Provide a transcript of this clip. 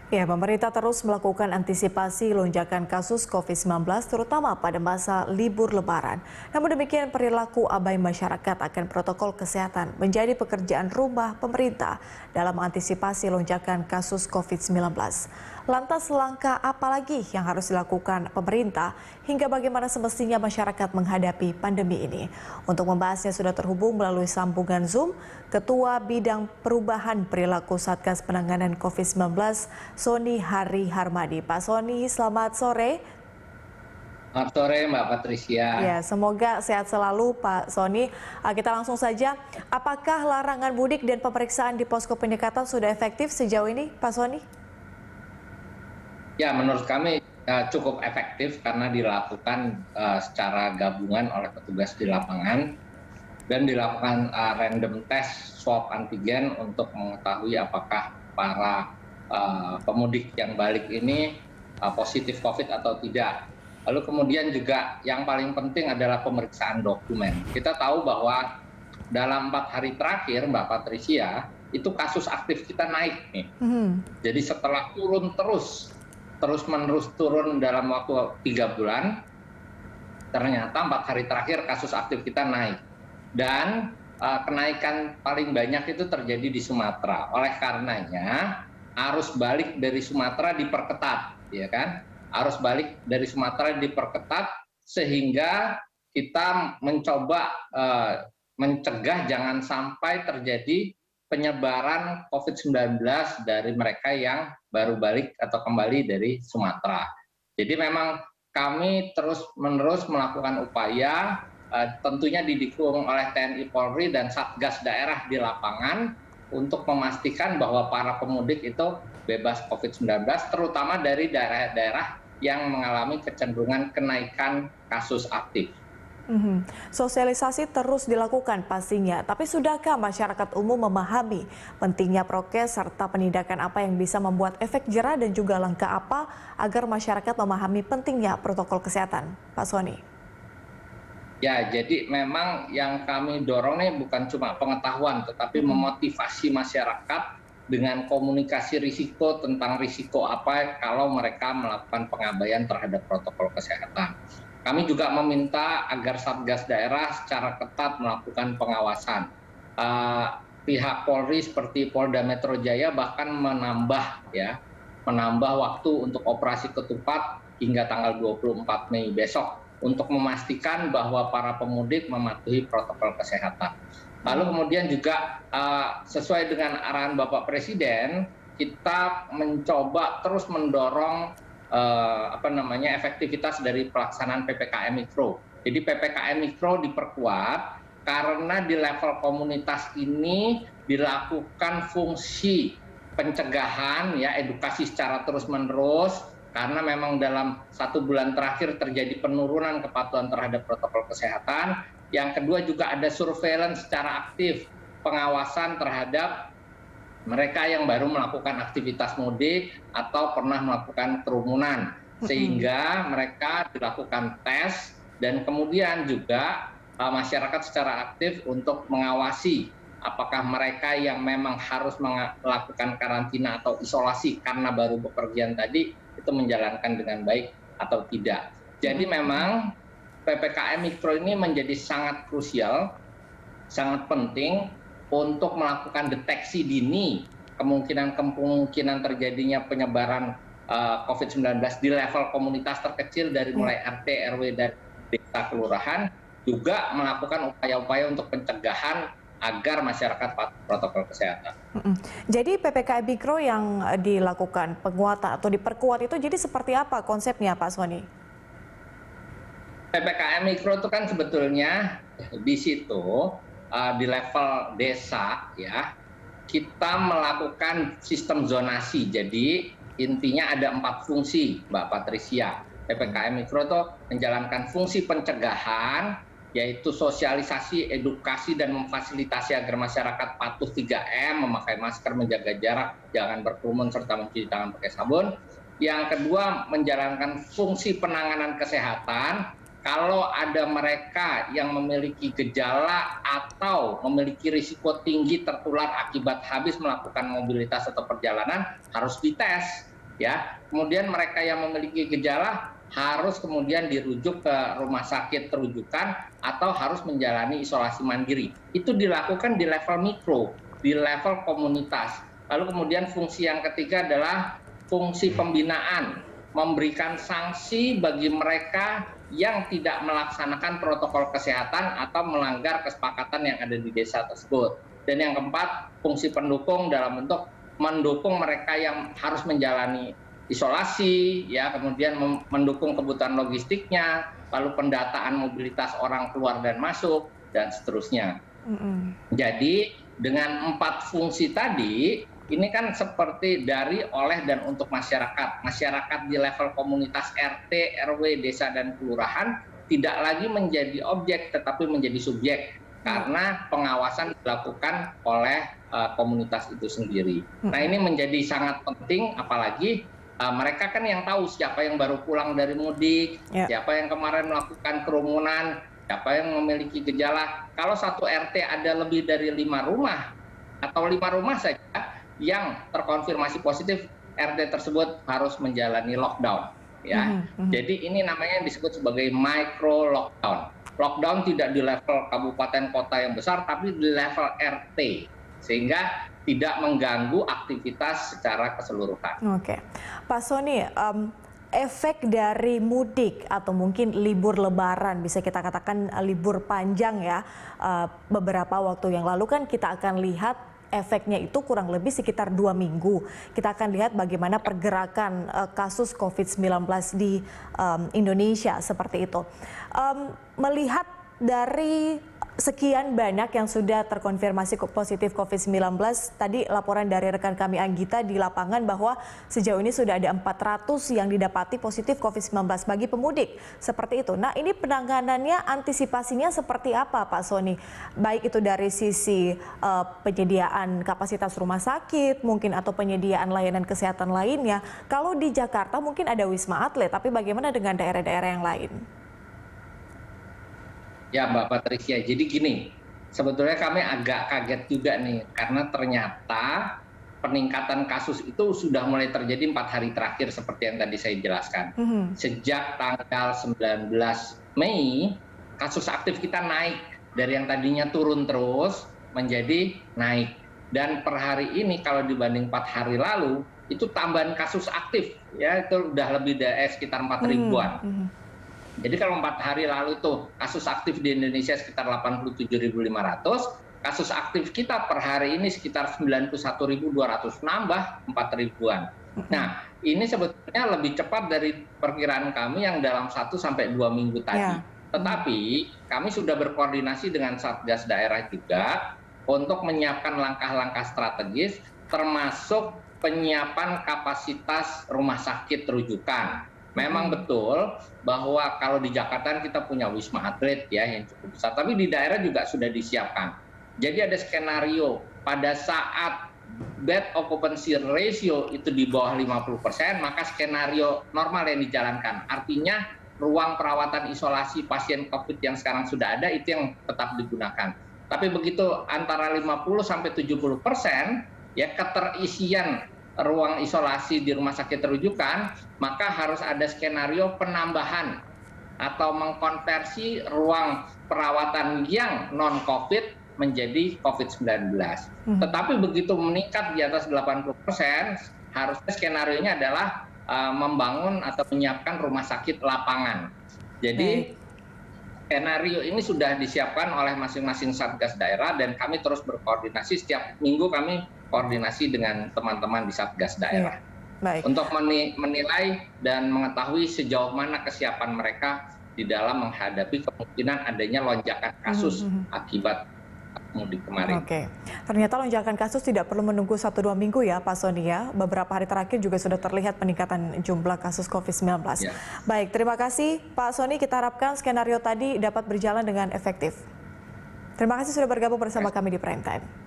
Ya, pemerintah terus melakukan antisipasi lonjakan kasus COVID-19 terutama pada masa libur Lebaran. Namun demikian perilaku abai masyarakat akan protokol kesehatan menjadi pekerjaan rumah pemerintah dalam mengantisipasi lonjakan kasus COVID-19. Lantas langkah apa lagi yang harus dilakukan pemerintah hingga bagaimana semestinya masyarakat menghadapi pandemi ini? Untuk membahasnya sudah terhubung melalui sambungan Zoom Ketua Bidang Perubahan Perilaku Satgas Penanganan COVID-19 Sony Hari Harmadi. Pak Sony, selamat sore. Selamat sore Mbak Patricia. Ya, semoga sehat selalu Pak Sony. Kita langsung saja, apakah larangan mudik dan pemeriksaan di posko penyekatan sudah efektif sejauh ini Pak Sony? Ya, menurut kami cukup efektif karena dilakukan secara gabungan oleh petugas di lapangan dan dilakukan random test swab antigen untuk mengetahui apakah para pemudik yang balik ini positif COVID atau tidak. Lalu kemudian juga yang paling penting adalah pemeriksaan dokumen. Kita tahu bahwa dalam 4 hari terakhir Mbak Patricia, itu kasus aktif kita naik nih. Jadi setelah turun terus-menerus turun dalam waktu 3 bulan, ternyata 4 hari terakhir kasus aktif kita naik. Dan kenaikan paling banyak itu terjadi di Sumatera. Oleh karenanya, arus balik dari Sumatera diperketat, ya kan? Arus balik dari Sumatera diperketat sehingga kita mencoba mencegah jangan sampai terjadi penyebaran COVID-19 dari mereka yang baru balik atau kembali dari Sumatera. Jadi memang kami terus-menerus melakukan upaya, tentunya didukung oleh TNI Polri dan Satgas daerah di lapangan untuk memastikan bahwa para pemudik itu bebas COVID-19, terutama dari daerah-daerah yang mengalami kecenderungan kenaikan kasus aktif. Sosialisasi terus dilakukan pastinya, tapi sudahkah masyarakat umum memahami pentingnya prokes serta penindakan apa yang bisa membuat efek jera dan juga langkah apa agar masyarakat memahami pentingnya protokol kesehatan, Pak Sony? Ya, jadi memang yang kami dorong nih bukan cuma pengetahuan, tetapi memotivasi masyarakat dengan komunikasi risiko tentang risiko apa kalau mereka melakukan pengabaian terhadap protokol kesehatan. Kami juga meminta agar Satgas daerah secara ketat melakukan pengawasan. Pihak Polri seperti Polda Metro Jaya bahkan menambah waktu untuk operasi ketupat hingga tanggal 24 Mei besok untuk memastikan bahwa para pemudik mematuhi protokol kesehatan. Lalu kemudian juga sesuai dengan arahan Bapak Presiden, kita mencoba terus mendorong efektivitas dari pelaksanaan PPKM Mikro. Jadi PPKM Mikro diperkuat karena di level komunitas ini dilakukan fungsi pencegahan, edukasi secara terus-menerus, karena memang dalam 1 bulan terakhir terjadi penurunan kepatuhan terhadap protokol kesehatan. Yang kedua juga ada surveillance secara aktif, pengawasan terhadap mereka yang baru melakukan aktivitas mudik atau pernah melakukan kerumunan, sehingga mereka dilakukan tes dan kemudian juga masyarakat secara aktif untuk mengawasi apakah mereka yang memang harus melakukan karantina atau isolasi karena baru bepergian tadi itu menjalankan dengan baik atau tidak. Jadi memang PPKM Mikro ini menjadi sangat krusial, sangat penting untuk melakukan deteksi dini kemungkinan terjadinya penyebaran COVID-19 di level komunitas terkecil dari mulai RT, RW, dan desa kelurahan, juga melakukan upaya-upaya untuk pencegahan agar masyarakat patuh protokol kesehatan. Jadi PPKM Mikro yang dilakukan penguatan atau diperkuat itu jadi seperti apa konsepnya Pak Sony? PPKM Mikro itu kan sebetulnya di situ di level desa kita melakukan sistem zonasi. Jadi intinya ada 4 fungsi Mbak Patricia. PPKM Mikro itu menjalankan fungsi pencegahan, yaitu sosialisasi, edukasi, dan memfasilitasi agar masyarakat patuh 3M, memakai masker, menjaga jarak, jangan berkerumun, serta mencuci tangan pakai sabun. Yang kedua, menjalankan fungsi penanganan kesehatan. Kalau ada mereka yang memiliki gejala atau memiliki risiko tinggi tertular akibat habis melakukan mobilitas atau perjalanan, harus dites. ya. Kemudian mereka yang memiliki gejala harus kemudian dirujuk ke rumah sakit terujukan atau harus menjalani isolasi mandiri. Itu dilakukan di level mikro, di level komunitas. Lalu kemudian fungsi yang ketiga adalah fungsi pembinaan, memberikan sanksi bagi mereka yang tidak melaksanakan protokol kesehatan atau melanggar kesepakatan yang ada di desa tersebut. Dan yang keempat, fungsi pendukung dalam bentuk mendukung mereka yang harus menjalani isolasi, ya, kemudian mendukung kebutuhan logistiknya, lalu pendataan mobilitas orang keluar dan masuk, dan seterusnya. Jadi dengan 4 fungsi tadi, ini kan seperti dari, oleh, dan untuk masyarakat. Masyarakat di level komunitas RT, RW, desa, dan kelurahan tidak lagi menjadi objek, tetapi menjadi subjek. Karena pengawasan dilakukan oleh komunitas itu sendiri. Nah, ini menjadi sangat penting, apalagi mereka kan yang tahu siapa yang baru pulang dari mudik, siapa yang kemarin melakukan kerumunan, siapa yang memiliki gejala. Kalau satu RT ada lebih dari 5 rumah, atau 5 rumah saja, yang terkonfirmasi positif, RT tersebut harus menjalani lockdown. Ya, jadi ini namanya disebut sebagai micro lockdown. Lockdown tidak di level kabupaten kota yang besar, tapi di level RT, sehingga tidak mengganggu aktivitas secara keseluruhan. Oke, Pak Sony, efek dari mudik atau mungkin libur Lebaran, bisa kita katakan libur panjang ya, beberapa waktu yang lalu kan kita akan lihat efeknya itu kurang lebih sekitar 2 minggu. Kita akan lihat bagaimana pergerakan kasus COVID-19 di Indonesia seperti itu. Melihat dari sekian banyak yang sudah terkonfirmasi positif COVID-19, tadi laporan dari rekan kami Anggita di lapangan bahwa sejauh ini sudah ada 400 yang didapati positif COVID-19 bagi pemudik, seperti itu. Nah, ini penanganannya, antisipasinya seperti apa Pak Sony? Baik itu dari sisi penyediaan kapasitas rumah sakit, mungkin atau penyediaan layanan kesehatan lainnya. Kalau di Jakarta mungkin ada Wisma Atlet, tapi bagaimana dengan daerah-daerah yang lain? Ya, Mbak Patricia, jadi gini, sebetulnya kami agak kaget juga nih, karena ternyata peningkatan kasus itu sudah mulai terjadi 4 hari terakhir seperti yang tadi saya jelaskan. Sejak tanggal 19 Mei, kasus aktif kita naik dari yang tadinya turun terus menjadi naik. Dan per hari ini kalau dibanding 4 hari lalu, itu tambahan kasus aktif, ya itu udah lebih dari sekitar 4 ribuan. Jadi kalau 4 hari lalu itu kasus aktif di Indonesia sekitar 87.500, kasus aktif kita per hari ini sekitar 91.200, nambah 4 ribuan. Nah, ini sebetulnya lebih cepat dari perkiraan kami yang dalam 1 sampai 2 minggu tadi. Tetapi kami sudah berkoordinasi dengan Satgas daerah juga untuk menyiapkan langkah-langkah strategis, termasuk penyiapan kapasitas rumah sakit rujukan. Memang betul bahwa kalau di Jakarta kita punya Wisma Atlet ya yang cukup besar, tapi di daerah juga sudah disiapkan. Jadi ada skenario pada saat bed occupancy ratio itu di bawah 50%, maka skenario normal yang dijalankan. Artinya ruang perawatan isolasi pasien COVID yang sekarang sudah ada itu yang tetap digunakan. Tapi begitu antara 50 sampai 70% ya keterisian ruang isolasi di rumah sakit rujukan, maka harus ada skenario penambahan atau mengkonversi ruang perawatan yang non-COVID menjadi COVID-19. Tetapi begitu meningkat di atas 80%, harusnya skenario-nya adalah membangun atau menyiapkan rumah sakit lapangan. Jadi skenario ini sudah disiapkan oleh masing-masing Satgas daerah dan kami terus berkoordinasi, setiap minggu kami koordinasi dengan teman-teman di Satgas daerah. Baik. Untuk menilai dan mengetahui sejauh mana kesiapan mereka di dalam menghadapi kemungkinan adanya lonjakan kasus akibat mudik kemarin. Oke, ternyata lonjakan kasus tidak perlu menunggu 1-2 minggu ya Pak Sony ya. Beberapa hari terakhir juga sudah terlihat peningkatan jumlah kasus COVID-19. Ya. Baik, terima kasih Pak Sony. Kita harapkan skenario tadi dapat berjalan dengan efektif. Terima kasih sudah bergabung bersama kami di Prime Time.